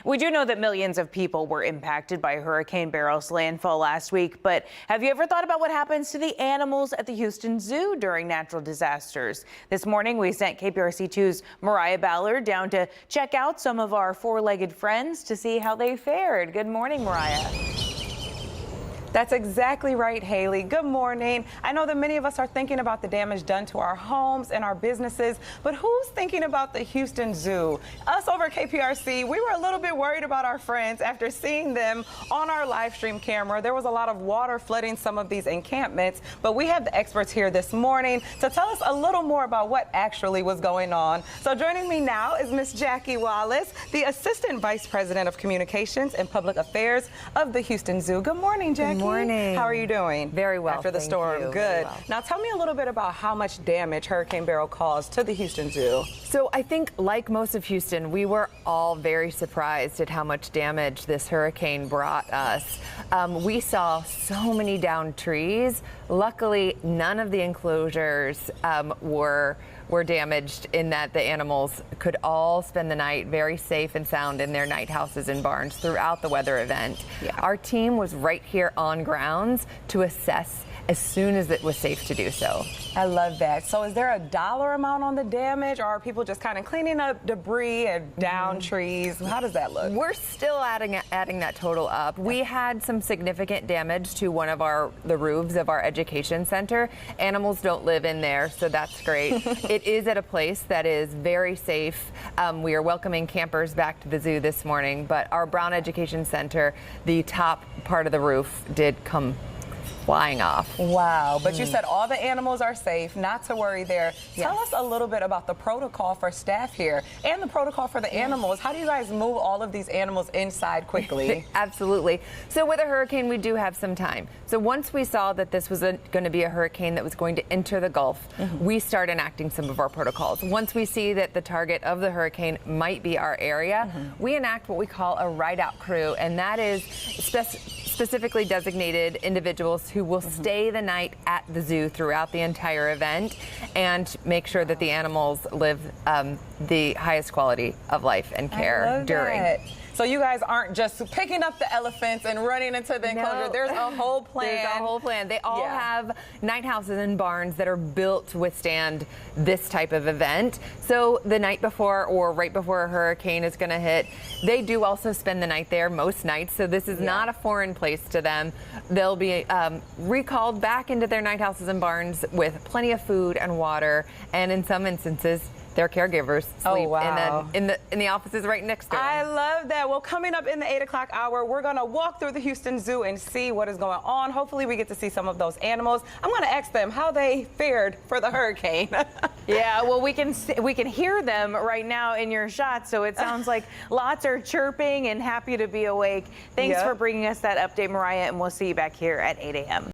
We do know that millions of people were impacted by Hurricane Beryl's landfall last week, but have you ever thought about what happens to the animals at the Houston Zoo during natural disasters? This morning, we sent KPRC2's Mariah Ballard down to check out some of our four-legged friends to see how they fared. Good morning, Mariah. That's exactly right, Haley. Good morning. I know that many of us are thinking about the damage done to our homes and our businesses, but who's thinking about the Houston Zoo? Us over at KPRC, we were a little bit worried about our friends after seeing them on our live stream camera. There was a lot of water flooding some of these encampments, but we have the experts here this morning to tell us a little more about what actually was going on. So joining me now is Miss Jackie Wallace, the Assistant Vice President of Communications and Public Affairs of the Houston Zoo. Good morning, Jackie. Good morning. How are you doing? Very well. After the storm. You. Good. Well. Now tell me a little bit about how much damage Hurricane Beryl caused to the Houston Zoo. So I think, like most of Houston, we were all very surprised at how much damage this hurricane brought us. We saw so many downed trees. Luckily, none of the enclosures were damaged, in that the animals could all spend the night very safe and sound in their night houses and barns throughout the weather event. Yeah. Our team was right here on grounds to assess as soon as it was safe to do so. I love that. So is there a dollar amount on the damage, or are people just kind of cleaning up debris and downed trees? How does that look? We're still adding that total up. We had some significant damage to one of the roofs of our education center. Animals don't live in there, so that's great. It is at a place that is very safe. We are welcoming campers back to the zoo this morning, but our Brown Education Center, the top part of the roof did come flying off. Wow, but you said all the animals are safe, not to worry there. Yes. Tell us a little bit about the protocol for staff here and the protocol for the animals. How do you guys move all of these animals inside quickly? Absolutely. So with a hurricane, we do have some time. So once we saw that this was going to be a hurricane that was going to enter the Gulf, we start enacting some of our protocols. Once we see that the target of the hurricane might be our area, we enact what we call a ride-out crew, and that is specifically designated individuals who will stay the night at the zoo throughout the entire event and make sure that the animals live the highest quality of life and care during. That. So you guys aren't just picking up the elephants and running into the enclosure. No. There's a whole plan. There's a whole plan. They all have night houses and barns that are built to withstand this type of event. So the night before or right before a hurricane is going to hit, they do also spend the night there most nights. So this is not a foreign place to them. They'll be recalled back into their night houses and barns with plenty of food and water, and in some instances, their caregivers sleep in the offices right next to them. I love that. Well, coming up in the 8 o'clock hour, we're going to walk through the Houston Zoo and see what is going on. Hopefully, we get to see some of those animals. I'm going to ask them how they fared for the hurricane. Yeah, well, we can hear them right now in your shot, so it sounds like lots are chirping and happy to be awake. Thanks for bringing us that update, Mariah, and we'll see you back here at 8 a.m.